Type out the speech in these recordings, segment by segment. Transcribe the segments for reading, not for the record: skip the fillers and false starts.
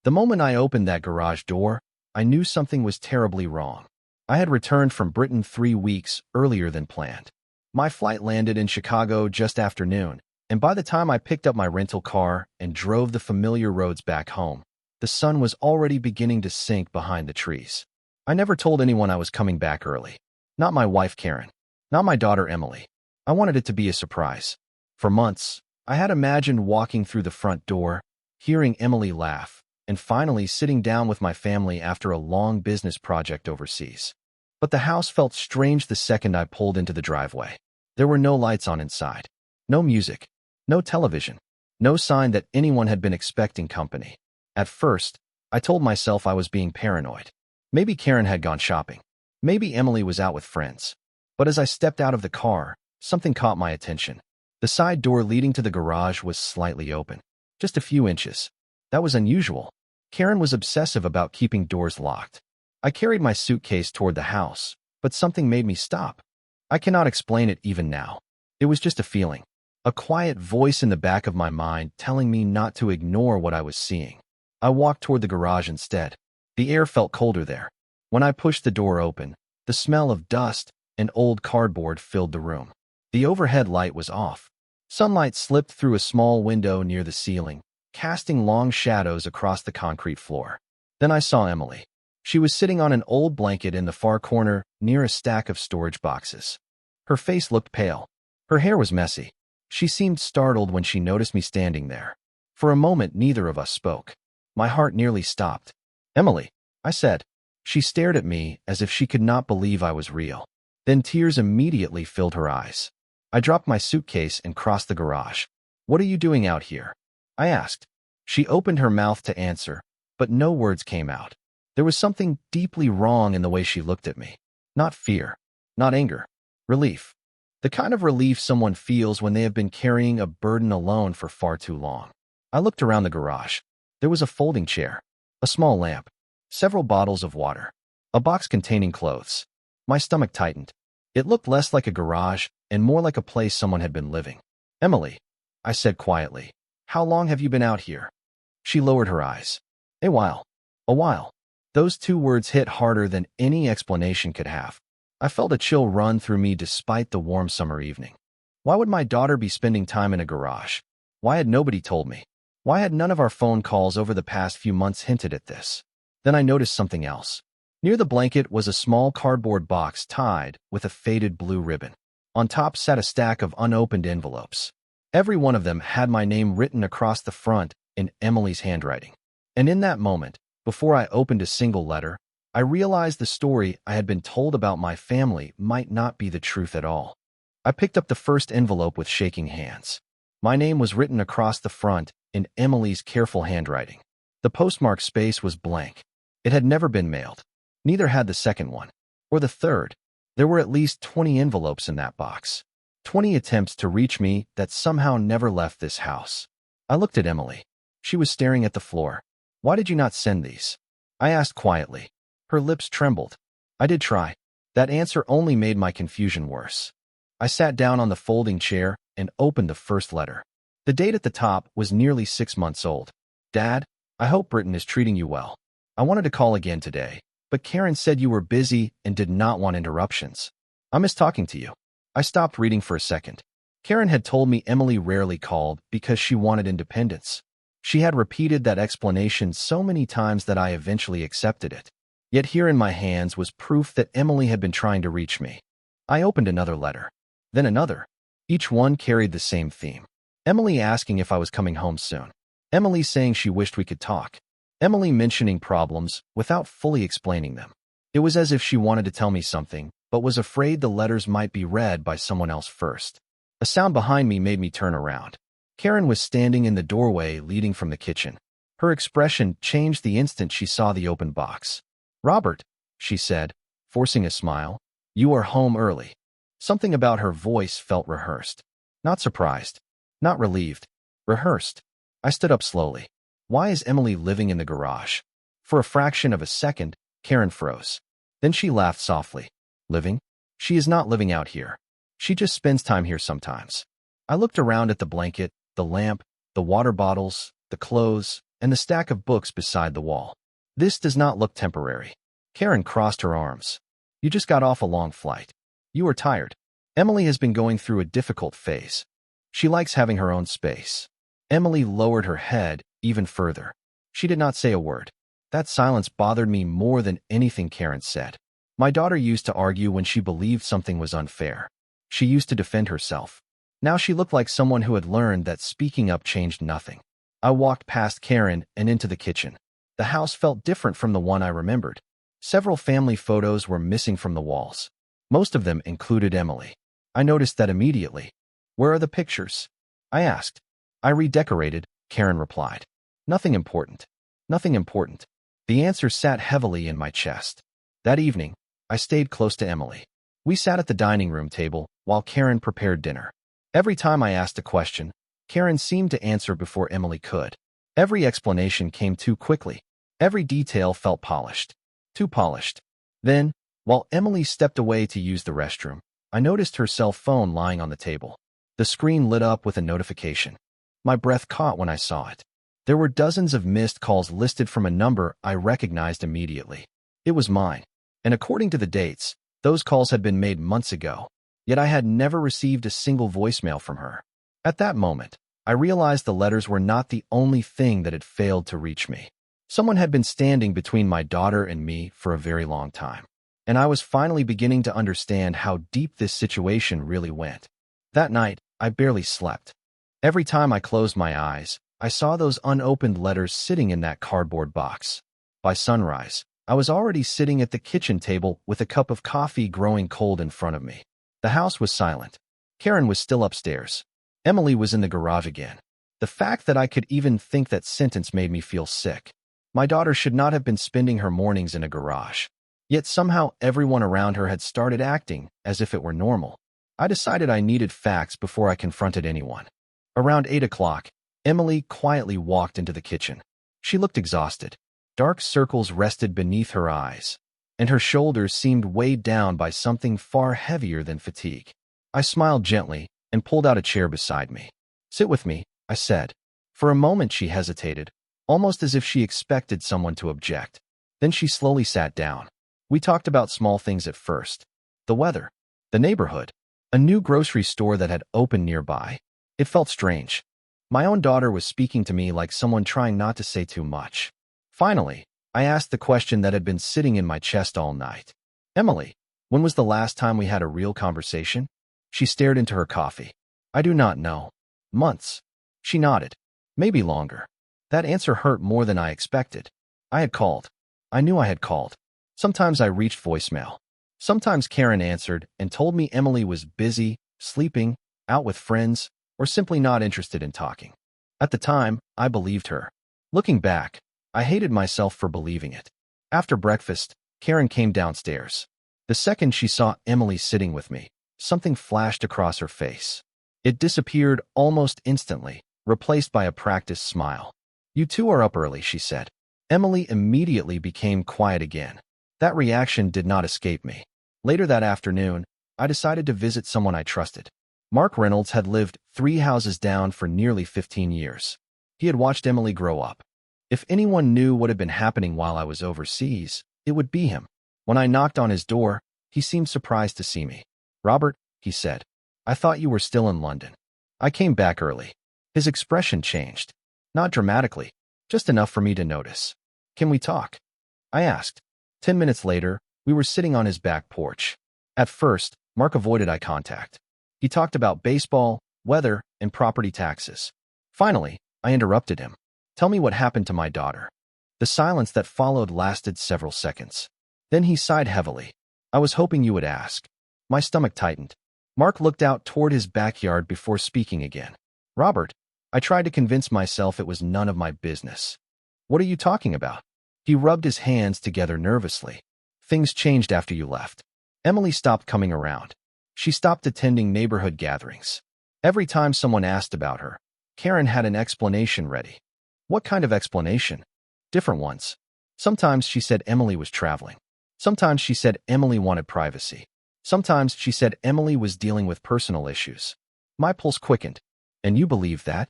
The moment I opened that garage door, I knew something was terribly wrong. I had returned from Britain 3 weeks earlier than planned. My flight landed in Chicago just after noon, and by the time I picked up my rental car and drove the familiar roads back home, the sun was already beginning to sink behind the trees. I never told anyone I was coming back early. Not my wife, Karen. Not my daughter, Emily. I wanted it to be a surprise. For months, I had imagined walking through the front door, hearing Emily laugh, and finally sitting down with my family after a long business project overseas. But the house felt strange the second I pulled into the driveway. There were no lights on inside, no music, no television, no sign that anyone had been expecting company. At first, I told myself I was being paranoid. Maybe Karen had gone shopping. Maybe Emily was out with friends. But as I stepped out of the car, something caught my attention. The side door leading to the garage was slightly open, just a few inches. That was unusual. Karen was obsessive about keeping doors locked. I carried my suitcase toward the house, but something made me stop. I cannot explain it even now. It was just a feeling, a quiet voice in the back of my mind telling me not to ignore what I was seeing. I walked toward the garage instead. The air felt colder there. When I pushed the door open, the smell of dust and old cardboard filled the room. The overhead light was off. Sunlight slipped through a small window near the ceiling, casting long shadows across the concrete floor. Then I saw Emily. She was sitting on an old blanket in the far corner near a stack of storage boxes. Her face looked pale. Her hair was messy. She seemed startled when she noticed me standing there. For a moment, neither of us spoke. My heart nearly stopped. "Emily," I said. She stared at me as if she could not believe I was real. Then tears immediately filled her eyes. I dropped my suitcase and crossed the garage. "What are you doing out here?" I asked. She opened her mouth to answer, but no words came out. There was something deeply wrong in the way she looked at me. Not fear, not anger, relief. The kind of relief someone feels when they have been carrying a burden alone for far too long. I looked around the garage. There was a folding chair, a small lamp, several bottles of water, a box containing clothes. My stomach tightened. It looked less like a garage and more like a place someone had been living. "Emily," I said quietly, "how long have you been out here?" She lowered her eyes. "A while. A while." Those two words hit harder than any explanation could have. I felt a chill run through me despite the warm summer evening. Why would my daughter be spending time in a garage? Why had nobody told me? Why had none of our phone calls over the past few months hinted at this? Then I noticed something else. Near the blanket was a small cardboard box tied with a faded blue ribbon. On top sat a stack of unopened envelopes. Every one of them had my name written across the front in Emily's handwriting. And in that moment, before I opened a single letter, I realized the story I had been told about my family might not be the truth at all. I picked up the first envelope with shaking hands. My name was written across the front in Emily's careful handwriting. The postmark space was blank. It had never been mailed. Neither had the second one, or the third. There were at least 20 envelopes in that box. 20 attempts to reach me that somehow never left this house. I looked at Emily. She was staring at the floor. "Why did you not send these?" I asked quietly. Her lips trembled. "I did try." That answer only made my confusion worse. I sat down on the folding chair and opened the first letter. The date at the top was nearly 6 months old. "Dad, I hope Britain is treating you well. I wanted to call again today, but Karen said you were busy and did not want interruptions. I miss talking to you." I stopped reading for a second. Karen had told me Emily rarely called because she wanted independence. She had repeated that explanation so many times that I eventually accepted it. Yet here in my hands was proof that Emily had been trying to reach me. I opened another letter, then another. Each one carried the same theme. Emily asking if I was coming home soon. Emily saying she wished we could talk. Emily mentioning problems without fully explaining them. It was as if she wanted to tell me something, but was afraid the letters might be read by someone else first. A sound behind me made me turn around. Karen was standing in the doorway leading from the kitchen. Her expression changed the instant she saw the open box. "Robert," she said, forcing a smile, "you are home early." Something about her voice felt rehearsed. Not surprised. Not relieved. Rehearsed. I stood up slowly. Why is Emily living in the garage? For a fraction of a second, Karen froze. Then she laughed softly. "Living? She is not living out here. She just spends time here sometimes." I looked around at the blanket, the lamp, the water bottles, the clothes, and the stack of books beside the wall. This does not look temporary. Karen crossed her arms. You just got off a long flight. You are tired. Emily has been going through a difficult phase. She likes having her own space. Emily lowered her head even further. She did not say a word. That silence bothered me more than anything Karen said. My daughter used to argue when she believed something was unfair. She used to defend herself. Now she looked like someone who had learned that speaking up changed nothing. I walked past Karen and into the kitchen. The house felt different from the one I remembered. Several family photos were missing from the walls. Most of them included Emily. I noticed that immediately. Where are the pictures? I asked. I redecorated, Karen replied. Nothing important. Nothing important. The answer sat heavily in my chest. That evening, I stayed close to Emily. We sat at the dining room table while Karen prepared dinner. Every time I asked a question, Karen seemed to answer before Emily could. Every explanation came too quickly. Every detail felt polished. Too polished. Then, while Emily stepped away to use the restroom, I noticed her cell phone lying on the table. The screen lit up with a notification. My breath caught when I saw it. There were dozens of missed calls listed from a number I recognized immediately. It was mine, and according to the dates, those calls had been made months ago, yet I had never received a single voicemail from her. At that moment, I realized the letters were not the only thing that had failed to reach me. Someone had been standing between my daughter and me for a very long time, and I was finally beginning to understand how deep this situation really went. That night, I barely slept. Every time I closed my eyes, I saw those unopened letters sitting in that cardboard box. By sunrise, I was already sitting at the kitchen table with a cup of coffee growing cold in front of me. The house was silent. Karen was still upstairs. Emily was in the garage again. The fact that I could even think that sentence made me feel sick. My daughter should not have been spending her mornings in a garage. Yet somehow everyone around her had started acting as if it were normal. I decided I needed facts before I confronted anyone. Around 8 o'clock, Emily quietly walked into the kitchen. She looked exhausted. Dark circles rested beneath her eyes, and her shoulders seemed weighed down by something far heavier than fatigue. I smiled gently and pulled out a chair beside me. Sit with me, I said. For a moment she hesitated, almost as if she expected someone to object. Then she slowly sat down. We talked about small things at first. The weather, the neighborhood, a new grocery store that had opened nearby. It felt strange. My own daughter was speaking to me like someone trying not to say too much. Finally, I asked the question that had been sitting in my chest all night. Emily, when was the last time we had a real conversation? She stared into her coffee. I do not know. Months. She nodded. Maybe longer. That answer hurt more than I expected. I had called. I knew I had called. Sometimes I reached voicemail. Sometimes Karen answered and told me Emily was busy, sleeping, out with friends, or simply not interested in talking. At the time, I believed her. Looking back, I hated myself for believing it. After breakfast, Karen came downstairs. The second she saw Emily sitting with me, something flashed across her face. It disappeared almost instantly, replaced by a practiced smile. You two are up early, she said. Emily immediately became quiet again. That reaction did not escape me. Later that afternoon, I decided to visit someone I trusted. Mark Reynolds had lived 3 houses down for nearly 15 years. He had watched Emily grow up. If anyone knew what had been happening while I was overseas, it would be him. When I knocked on his door, he seemed surprised to see me. Robert, he said, I thought you were still in London. I came back early. His expression changed. Not dramatically, just enough for me to notice. Can we talk? I asked. 10 minutes later, we were sitting on his back porch. At first, Mark avoided eye contact. He talked about baseball, weather, and property taxes. Finally, I interrupted him. Tell me what happened to my daughter. The silence that followed lasted several seconds. Then he sighed heavily. I was hoping you would ask. My stomach tightened. Mark looked out toward his backyard before speaking again. Robert, I tried to convince myself it was none of my business. What are you talking about? He rubbed his hands together nervously. Things changed after you left. Emily stopped coming around. She stopped attending neighborhood gatherings. Every time someone asked about her, Karen had an explanation ready. What kind of explanation? Different ones. Sometimes she said Emily was traveling. Sometimes she said Emily wanted privacy. Sometimes she said Emily was dealing with personal issues. My pulse quickened. And you believe that?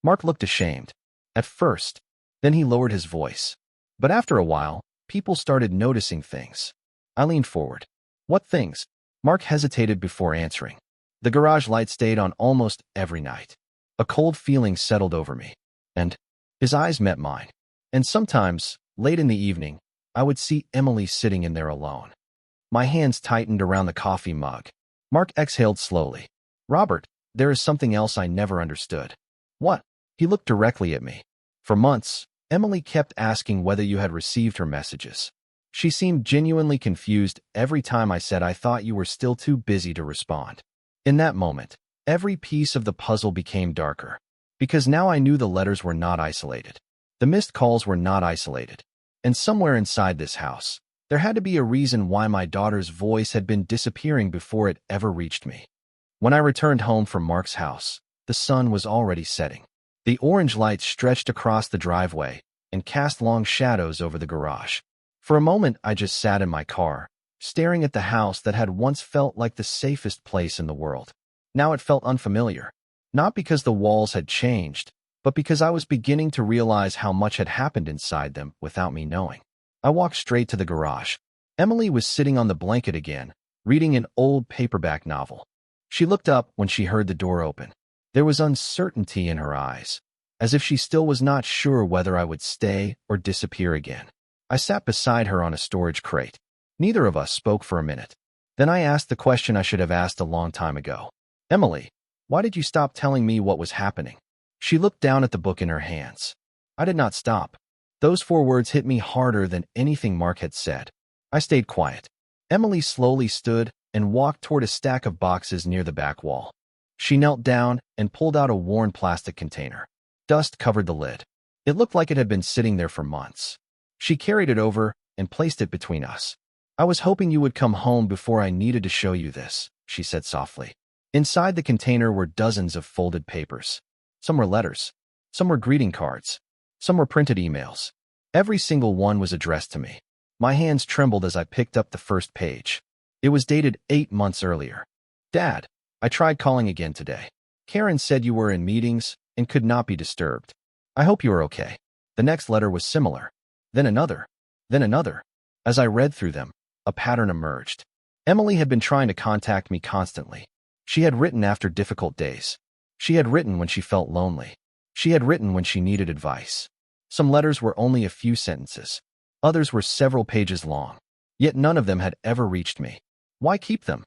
Mark looked ashamed. At first, Then he lowered his voice. But after a while, people started noticing things. I leaned forward. What things? Mark hesitated before answering. The garage light stayed on almost every night. A cold feeling settled over me. And his eyes met mine. And sometimes, late in the evening, I would see Emily sitting in there alone. My hands tightened around the coffee mug. Mark exhaled slowly. Robert, there is something else I never understood. What? He looked directly at me. For months, Emily kept asking whether you had received her messages. She seemed genuinely confused every time I said I thought you were still too busy to respond. In that moment, every piece of the puzzle became darker. Because now I knew the letters were not isolated. The missed calls were not isolated. And somewhere inside this house, there had to be a reason why my daughter's voice had been disappearing before it ever reached me. When I returned home from Mark's house, the sun was already setting. The orange lights stretched across the driveway and cast long shadows over the garage. For a moment, I just sat in my car, staring at the house that had once felt like the safest place in the world. Now it felt unfamiliar, not because the walls had changed, but because I was beginning to realize how much had happened inside them without me knowing. I walked straight to the garage. Emily was sitting on the blanket again, reading an old paperback novel. She looked up when she heard the door open. There was uncertainty in her eyes, as if she still was not sure whether I would stay or disappear again. I sat beside her on a storage crate. Neither of us spoke for a minute. Then I asked the question I should have asked a long time ago. Emily, why did you stop telling me what was happening? She looked down at the book in her hands. I did not stop. Those 4 words hit me harder than anything Mark had said. I stayed quiet. Emily slowly stood and walked toward a stack of boxes near the back wall. She knelt down and pulled out a worn plastic container. Dust covered the lid. It looked like it had been sitting there for months. She carried it over and placed it between us. I was hoping you would come home before I needed to show you this, she said softly. Inside the container were dozens of folded papers. Some were letters. Some were greeting cards. Some were printed emails. Every single one was addressed to me. My hands trembled as I picked up the first page. It was dated 8 months earlier. Dad, I tried calling again today. Karen said you were in meetings and could not be disturbed. I hope you are okay. The next letter was similar. Then another. Then another. As I read through them, a pattern emerged. Emily had been trying to contact me constantly. She had written after difficult days. She had written when she felt lonely. She had written when she needed advice. Some letters were only a few sentences. Others were several pages long. Yet none of them had ever reached me. Why keep them?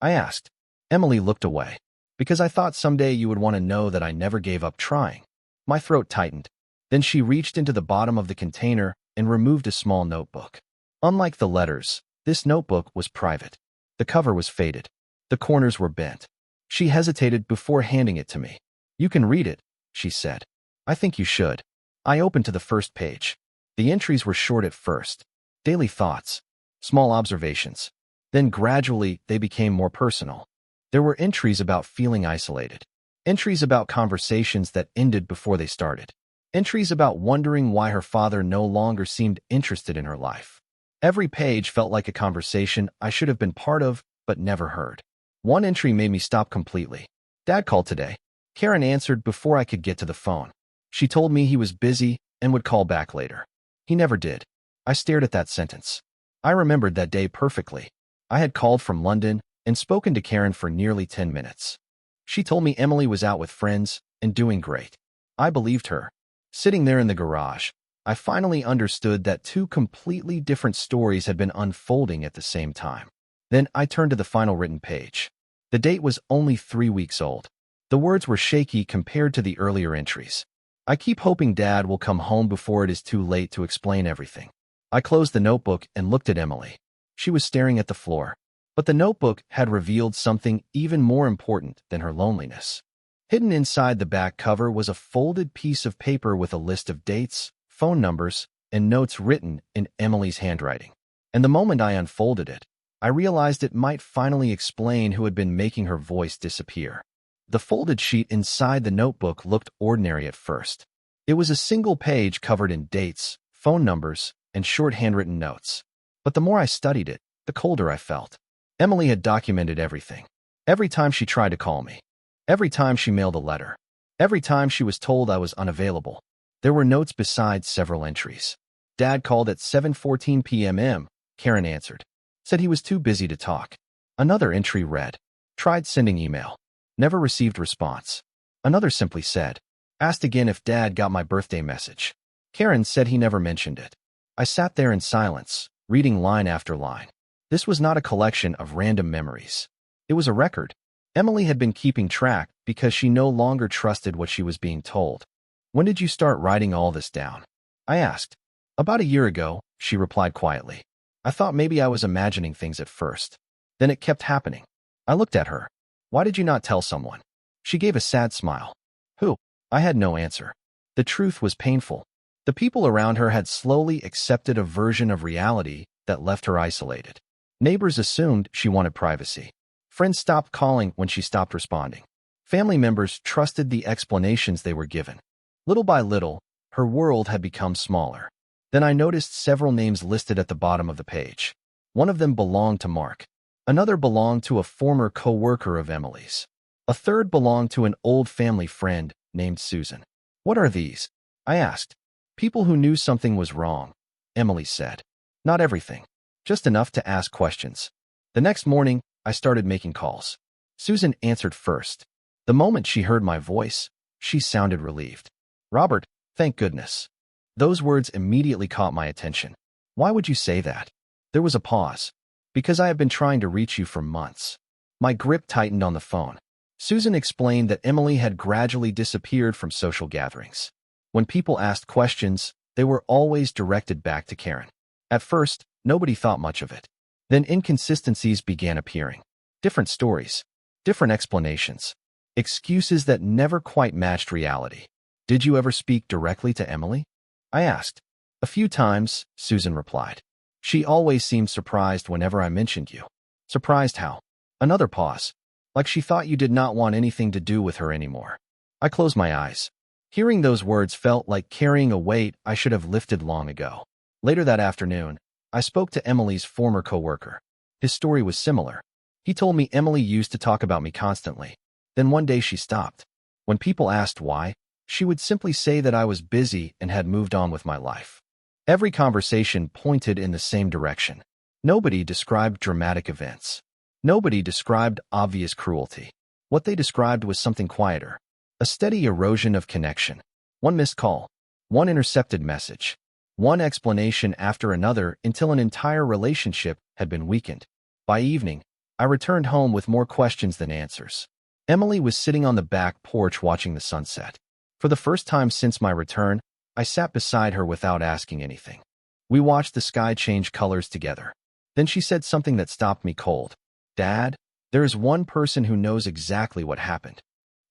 I asked. Emily looked away. Because I thought someday you would want to know that I never gave up trying. My throat tightened. Then she reached into the bottom of the container and removed a small notebook. Unlike the letters, this notebook was private. The cover was faded. The corners were bent. She hesitated before handing it to me. You can read it, she said. I think you should. I opened to the first page. The entries were short at first. Daily thoughts. Small observations. Then gradually they became more personal. There were entries about feeling isolated. Entries about conversations that ended before they started. Entries about wondering why her father no longer seemed interested in her life. Every page felt like a conversation I should have been part of, but never heard. One entry made me stop completely. Dad called today. Karen answered before I could get to the phone. She told me he was busy and would call back later. He never did. I stared at that sentence. I remembered that day perfectly. I had called from London and spoken to Karen for nearly 10 minutes. She told me Emily was out with friends and doing great. I believed her. Sitting there in the garage, I finally understood that 2 completely different stories had been unfolding at the same time. Then I turned to the final written page. The date was only 3 weeks old. The words were shaky compared to the earlier entries. I keep hoping Dad will come home before it is too late to explain everything. I closed the notebook and looked at Emily. She was staring at the floor. But the notebook had revealed something even more important than her loneliness. Hidden inside the back cover was a folded piece of paper with a list of dates, phone numbers, and notes written in Emily's handwriting. And the moment I unfolded it, I realized it might finally explain who had been making her voice disappear. The folded sheet inside the notebook looked ordinary at first. It was a single page covered in dates, phone numbers, and short handwritten notes. But the more I studied it, the colder I felt. Emily had documented everything. Every time she tried to call me. Every time she mailed a letter. Every time she was told I was unavailable. There were notes beside several entries. Dad called at 7:14 p.m. Karen answered. Said he was too busy to talk. Another entry read, tried sending email. Never received response. Another simply said, asked again if Dad got my birthday message. Karen said he never mentioned it. I sat there in silence, reading line after line. This was not a collection of random memories. It was a record. Emily had been keeping track because she no longer trusted what she was being told. When did you start writing all this down? I asked. About a year ago, she replied quietly. I thought maybe I was imagining things at first. Then it kept happening. I looked at her. Why did you not tell someone? She gave a sad smile. Who? I had no answer. The truth was painful. The people around her had slowly accepted a version of reality that left her isolated. Neighbors assumed she wanted privacy. Friends stopped calling when she stopped responding. Family members trusted the explanations they were given. Little by little, her world had become smaller. Then I noticed several names listed at the bottom of the page. One of them belonged to Mark. Another belonged to a former co-worker of Emily's. A third belonged to an old family friend named Susan. What are these? I asked. People who knew something was wrong, Emily said. Not everything. Just enough to ask questions. The next morning, I started making calls. Susan answered first. The moment she heard my voice, she sounded relieved. Robert, thank goodness. Those words immediately caught my attention. Why would you say that? There was a pause. Because I have been trying to reach you for months. My grip tightened on the phone. Susan explained that Emily had gradually disappeared from social gatherings. When people asked questions, they were always directed back to Karen. At first, nobody thought much of it. Then inconsistencies began appearing. Different stories. Different explanations. Excuses that never quite matched reality. Did you ever speak directly to Emily? I asked. A few times, Susan replied. She always seemed surprised whenever I mentioned you. Surprised how? Another pause. Like she thought you did not want anything to do with her anymore. I closed my eyes. Hearing those words felt like carrying a weight I should have lifted long ago. Later that afternoon, I spoke to Emily's former coworker. His story was similar. He told me Emily used to talk about me constantly. Then one day she stopped. When people asked why, she would simply say that I was busy and had moved on with my life. Every conversation pointed in the same direction. Nobody described dramatic events. Nobody described obvious cruelty. What they described was something quieter. A steady erosion of connection. One missed call. One intercepted message. One explanation after another until an entire relationship had been weakened. By evening, I returned home with more questions than answers. Emily was sitting on the back porch watching the sunset. For the first time since my return, I sat beside her without asking anything. We watched the sky change colors together. Then she said something that stopped me cold. Dad, there is one person who knows exactly what happened.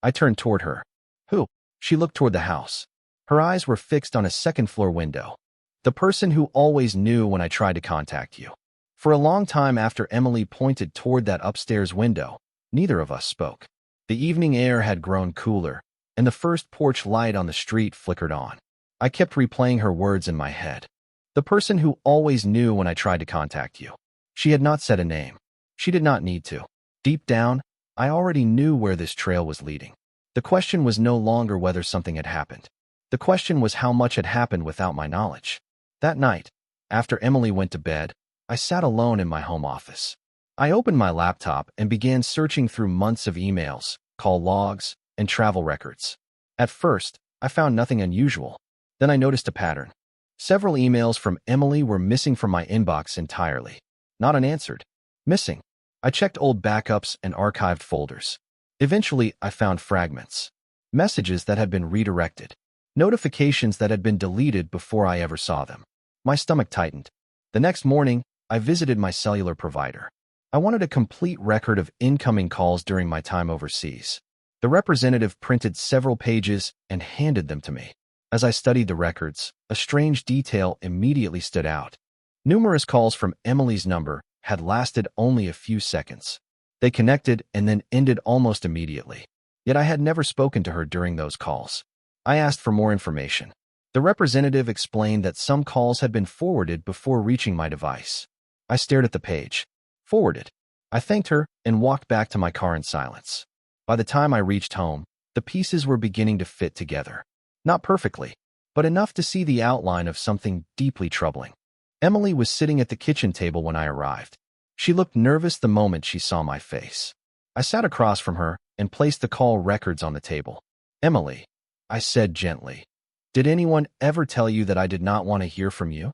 I turned toward her. Who? She looked toward the house. Her eyes were fixed on a second-floor window. The person who always knew when I tried to contact you. For a long time after Emily pointed toward that upstairs window, neither of us spoke. The evening air had grown cooler, and the first porch light on the street flickered on. I kept replaying her words in my head. The person who always knew when I tried to contact you. She had not said a name. She did not need to. Deep down, I already knew where this trail was leading. The question was no longer whether something had happened. The question was how much had happened without my knowledge. That night, after Emily went to bed, I sat alone in my home office. I opened my laptop and began searching through months of emails, call logs, and travel records. At first, I found nothing unusual. Then I noticed a pattern. Several emails from Emily were missing from my inbox entirely. Not unanswered. Missing. I checked old backups and archived folders. Eventually, I found fragments. Messages that had been redirected. Notifications that had been deleted before I ever saw them. My stomach tightened. The next morning, I visited my cellular provider. I wanted a complete record of incoming calls during my time overseas. The representative printed several pages and handed them to me. As I studied the records, a strange detail immediately stood out. Numerous calls from Emily's number had lasted only a few seconds. They connected and then ended almost immediately. Yet I had never spoken to her during those calls. I asked for more information. The representative explained that some calls had been forwarded before reaching my device. I stared at the page. Forwarded. I thanked her and walked back to my car in silence. By the time I reached home, the pieces were beginning to fit together. Not perfectly, but enough to see the outline of something deeply troubling. Emily was sitting at the kitchen table when I arrived. She looked nervous the moment she saw my face. I sat across from her and placed the call records on the table. "Emily," I said gently, "did anyone ever tell you that I did not want to hear from you?"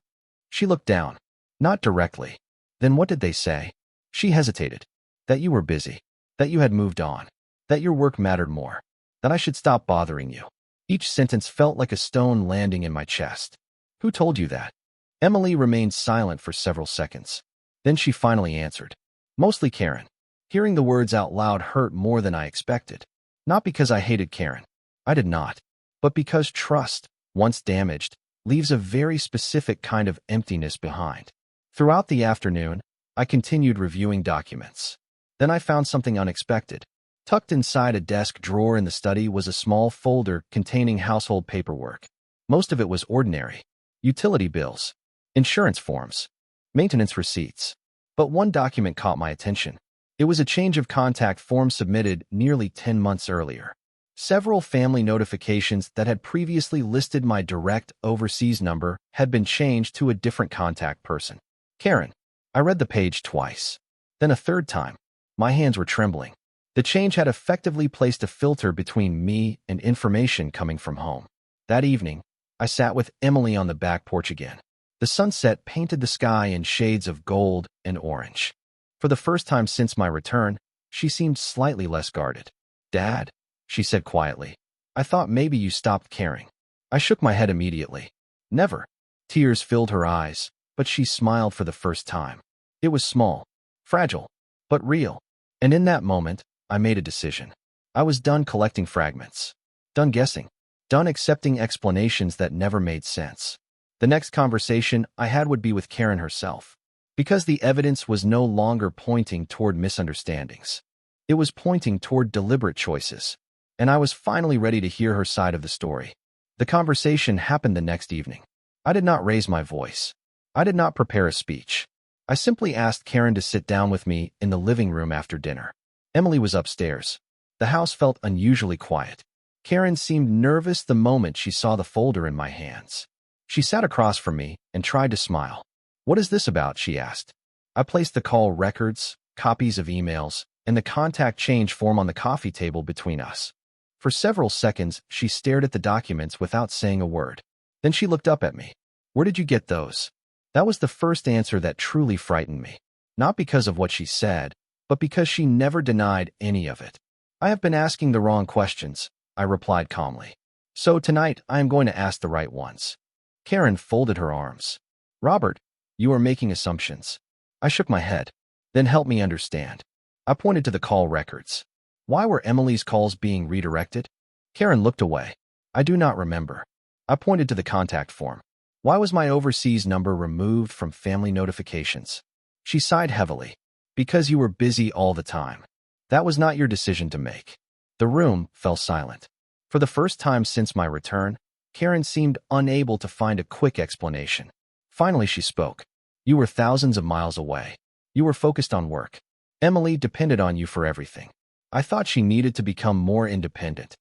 She looked down. "Not directly." "Then what did they say?" She hesitated. "That you were busy. That you had moved on. That your work mattered more. That I should stop bothering you." Each sentence felt like a stone landing in my chest. "Who told you that?" Emily remained silent for several seconds. Then she finally answered. "Mostly Karen." Hearing the words out loud hurt more than I expected. Not because I hated Karen. I did not. But because trust, once damaged, leaves a very specific kind of emptiness behind. Throughout the afternoon, I continued reviewing documents. Then I found something unexpected. Tucked inside a desk drawer in the study was a small folder containing household paperwork. Most of it was ordinary. Utility bills, insurance forms, maintenance receipts. But one document caught my attention. It was a change of contact form submitted nearly 10 months earlier. Several family notifications that had previously listed my direct overseas number had been changed to a different contact person. Karen. I read the page twice. Then a third time. My hands were trembling. The change had effectively placed a filter between me and information coming from home. That evening, I sat with Emily on the back porch again. The sunset painted the sky in shades of gold and orange. For the first time since my return, she seemed slightly less guarded. "Dad," she said quietly, "I thought maybe you stopped caring." I shook my head immediately. "Never." Tears filled her eyes, but she smiled for the first time. It was small, fragile, but real. And in that moment, I made a decision. I was done collecting fragments. Done guessing. Done accepting explanations that never made sense. The next conversation I had would be with Karen herself. Because the evidence was no longer pointing toward misunderstandings. It was pointing toward deliberate choices. And I was finally ready to hear her side of the story. The conversation happened the next evening. I did not raise my voice. I did not prepare a speech. I simply asked Karen to sit down with me in the living room after dinner. Emily was upstairs. The house felt unusually quiet. Karen seemed nervous the moment she saw the folder in my hands. She sat across from me and tried to smile. "What is this about?" she asked. I placed the call records, copies of emails, and the contact change form on the coffee table between us. For several seconds, she stared at the documents without saying a word. Then she looked up at me. "Where did you get those?" That was the first answer that truly frightened me. Not because of what she said, but because she never denied any of it. "I have been asking the wrong questions," I replied calmly. "So tonight, I am going to ask the right ones." Karen folded her arms. "Robert, you are making assumptions." I shook my head. "Then help me understand." I pointed to the call records. Why were Emily's calls being redirected? Karen looked away. "I do not remember." I pointed to the contact form. Why was my overseas number removed from family notifications? She sighed heavily. "Because you were busy all the time. That was not your decision to make." The room fell silent. For the first time since my return, Karen seemed unable to find a quick explanation. Finally, she spoke. "You were thousands of miles away. You were focused on work. Emily depended on you for everything. I thought she needed to become more independent."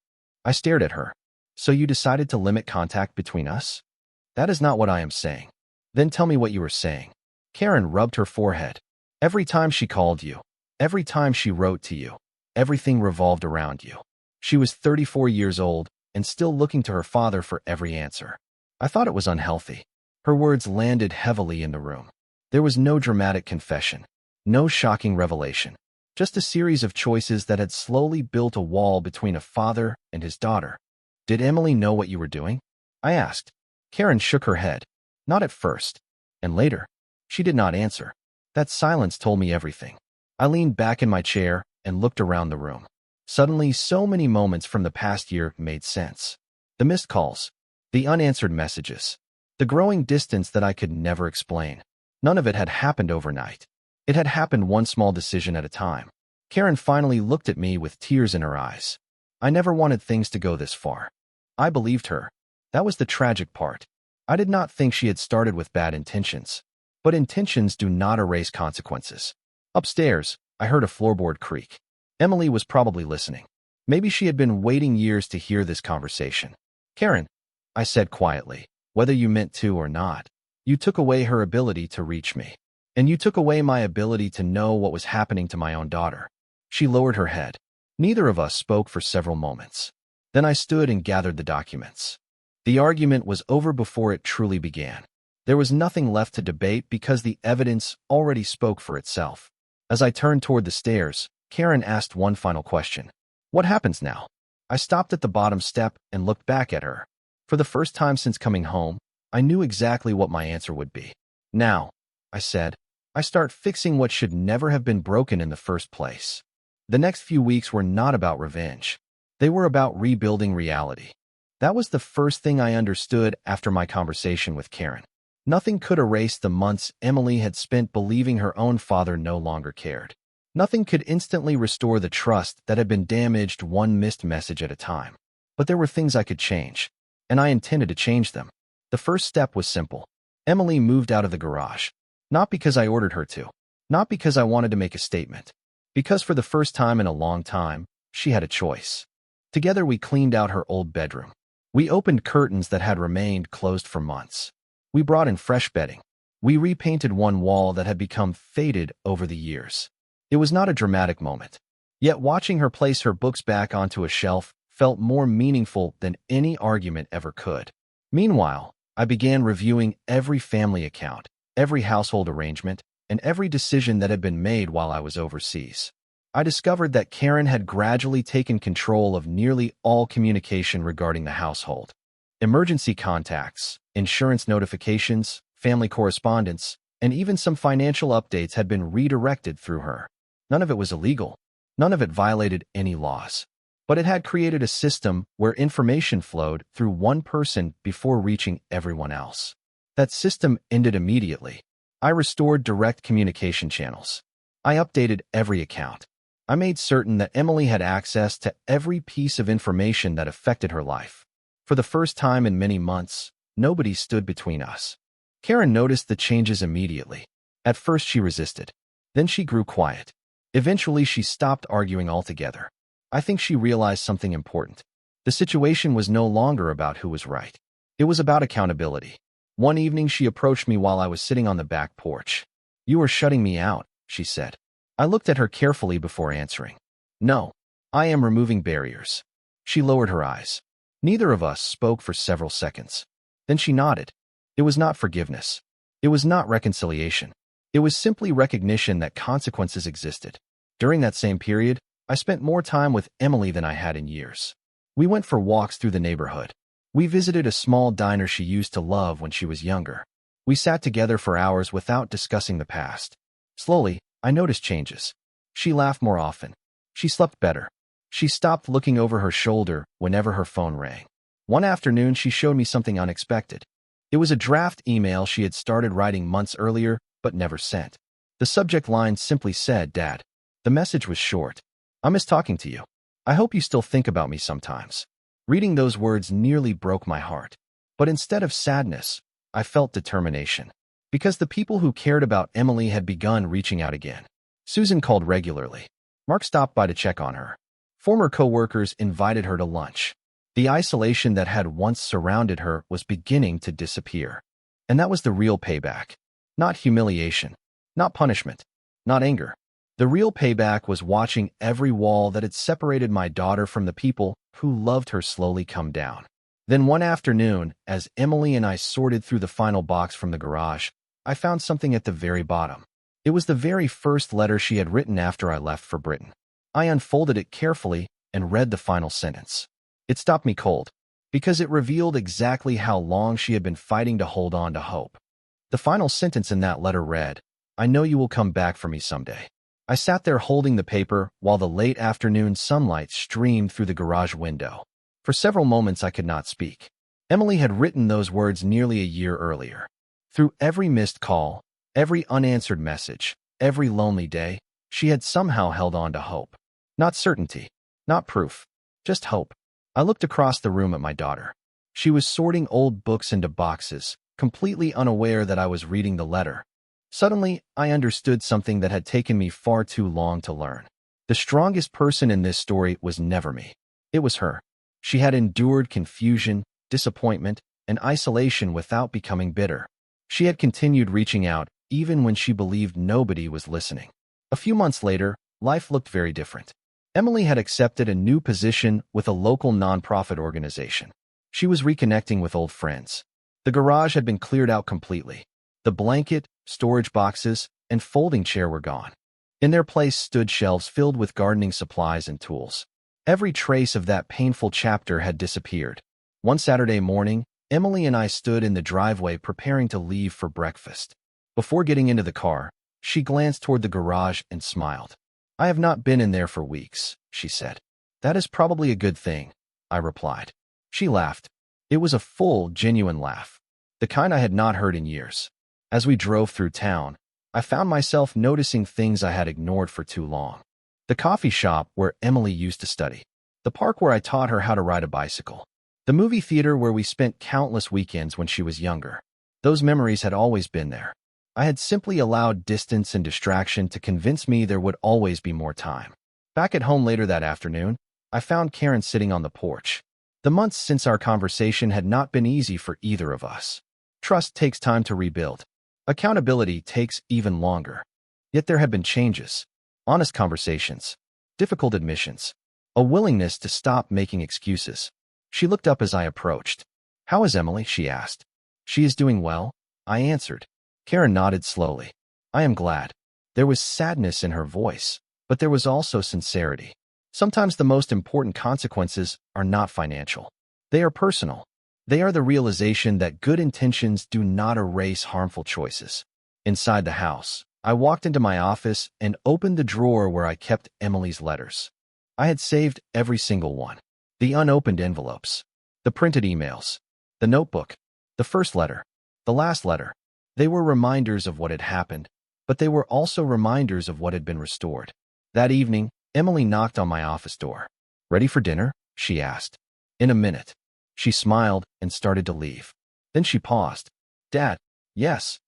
I stared at her. "So you decided to limit contact between us?" "That is not what I am saying." "Then tell me what you were saying." Karen rubbed her forehead. "Every time she called you, every time she wrote to you, everything revolved around you." She was 34 years old and still looking to her father for every answer. I thought it was unhealthy. Her words landed heavily in the room. There was no dramatic confession, no shocking revelation, just a series of choices that had slowly built a wall between a father and his daughter. "Did Emily know what you were doing?" I asked. Karen shook her head. "Not at first." And later, she did not answer. That silence told me everything. I leaned back in my chair and looked around the room. Suddenly, so many moments from the past year made sense. The missed calls, the unanswered messages, the growing distance that I could never explain. None of it had happened overnight. It had happened one small decision at a time. Karen finally looked at me with tears in her eyes. I never wanted things to go this far. I believed her. That was the tragic part. I did not think she had started with bad intentions. But intentions do not erase consequences. Upstairs, I heard a floorboard creak. Emily was probably listening. Maybe she had been waiting years to hear this conversation. "Karen," I said quietly, whether you meant to or not. You took away her ability to reach me. And you took away my ability to know what was happening to my own daughter. She lowered her head. Neither of us spoke for several moments. Then I stood and gathered the documents. The argument was over before it truly began. There was nothing left to debate because the evidence already spoke for itself. As I turned toward the stairs, Karen asked one final question. What happens now? I stopped at the bottom step and looked back at her. For the first time since coming home, I knew exactly what my answer would be. Now, I said, I start fixing what should never have been broken in the first place. The next few weeks were not about revenge. They were about rebuilding reality. That was the first thing I understood after my conversation with Karen. Nothing could erase the months Emily had spent believing her own father no longer cared. Nothing could instantly restore the trust that had been damaged one missed message at a time. But there were things I could change, and I intended to change them. The first step was simple. Emily moved out of the garage. Not because I ordered her to. Not because I wanted to make a statement. Because for the first time in a long time, she had a choice. Together we cleaned out her old bedroom. We opened curtains that had remained closed for months. We brought in fresh bedding. We repainted one wall that had become faded over the years. It was not a dramatic moment. Yet watching her place her books back onto a shelf felt more meaningful than any argument ever could. Meanwhile, I began reviewing every family account, every household arrangement, and every decision that had been made while I was overseas. I discovered that Karen had gradually taken control of nearly all communication regarding the household. Emergency contacts, insurance notifications, family correspondence, and even some financial updates had been redirected through her. None of it was illegal. None of it violated any laws. But it had created a system where information flowed through one person before reaching everyone else. That system ended immediately. I restored direct communication channels. I updated every account. I made certain that Emily had access to every piece of information that affected her life. For the first time in many months, nobody stood between us. Karen noticed the changes immediately. At first she resisted. Then she grew quiet. Eventually she stopped arguing altogether. I think she realized something important. The situation was no longer about who was right. It was about accountability. One evening she approached me while I was sitting on the back porch. "You are shutting me out," she said. I looked at her carefully before answering. "No, I am removing barriers." She lowered her eyes. Neither of us spoke for several seconds. Then she nodded. It was not forgiveness. It was not reconciliation. It was simply recognition that consequences existed. During that same period, I spent more time with Emily than I had in years. We went for walks through the neighborhood. We visited a small diner she used to love when she was younger. We sat together for hours without discussing the past. Slowly, I noticed changes. She laughed more often. She slept better. She stopped looking over her shoulder whenever her phone rang. One afternoon, she showed me something unexpected. It was a draft email she had started writing months earlier, but never sent. The subject line simply said, "Dad." The message was short. "I miss talking to you. I hope you still think about me sometimes." Reading those words nearly broke my heart. But instead of sadness, I felt determination. Because the people who cared about Emily had begun reaching out again. Susan called regularly. Mark stopped by to check on her. Former co-workers invited her to lunch. The isolation that had once surrounded her was beginning to disappear. And that was the real payback. Not humiliation. Not punishment. Not anger. The real payback was watching every wall that had separated my daughter from the people who loved her slowly come down. Then one afternoon, as Emily and I sorted through the final box from the garage, I found something at the very bottom. It was the very first letter she had written after I left for Britain. I unfolded it carefully and read the final sentence. It stopped me cold, because it revealed exactly how long she had been fighting to hold on to hope. The final sentence in that letter read, "I know you will come back for me someday." I sat there holding the paper while the late afternoon sunlight streamed through the garage window. For several moments I could not speak. Emily had written those words nearly a year earlier. Through every missed call, every unanswered message, every lonely day, she had somehow held on to hope. Not certainty, not proof, just hope. I looked across the room at my daughter. She was sorting old books into boxes, completely unaware that I was reading the letter. Suddenly, I understood something that had taken me far too long to learn. The strongest person in this story was never me. It was her. She had endured confusion, disappointment, and isolation without becoming bitter. She had continued reaching out even when she believed nobody was listening. A few months later, life looked very different. Emily had accepted a new position with a local nonprofit organization. She was reconnecting with old friends. The garage had been cleared out completely. The blanket, storage boxes, and folding chair were gone. In their place stood shelves filled with gardening supplies and tools. Every trace of that painful chapter had disappeared. One Saturday morning, Emily and I stood in the driveway preparing to leave for breakfast. Before getting into the car, she glanced toward the garage and smiled. "I have not been in there for weeks," she said. "That is probably a good thing," I replied. She laughed. It was a full, genuine laugh, the kind I had not heard in years. As we drove through town, I found myself noticing things I had ignored for too long. The coffee shop where Emily used to study. The park where I taught her how to ride a bicycle. The movie theater where we spent countless weekends when she was younger. Those memories had always been there. I had simply allowed distance and distraction to convince me there would always be more time. Back at home later that afternoon, I found Karen sitting on the porch. The months since our conversation had not been easy for either of us. Trust takes time to rebuild. Accountability takes even longer. Yet there had been changes. Honest conversations. Difficult admissions. A willingness to stop making excuses. She looked up as I approached. "How is Emily?" she asked. "She is doing well," I answered. Karen nodded slowly. "I am glad." There was sadness in her voice, but there was also sincerity. Sometimes the most important consequences are not financial. They are personal. They are the realization that good intentions do not erase harmful choices. Inside the house, I walked into my office and opened the drawer where I kept Emily's letters. I had saved every single one. The unopened envelopes, the printed emails, the notebook, the first letter, the last letter. They were reminders of what had happened, but they were also reminders of what had been restored. That evening, Emily knocked on my office door. "Ready for dinner?" she asked. "In a minute." She smiled and started to leave. Then she paused. "Dad." "Yes."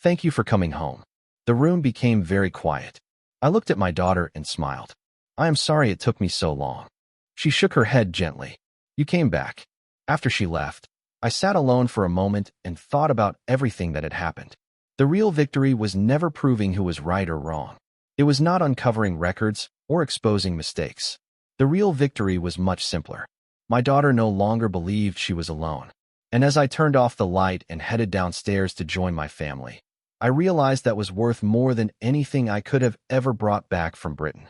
"Thank you for coming home." The room became very quiet. I looked at my daughter and smiled. "I am sorry it took me so long." She shook her head gently. "You came back." After she left, I sat alone for a moment and thought about everything that had happened. The real victory was never proving who was right or wrong. It was not uncovering records or exposing mistakes. The real victory was much simpler. My daughter no longer believed she was alone. And as I turned off the light and headed downstairs to join my family, I realized that was worth more than anything I could have ever brought back from Britain.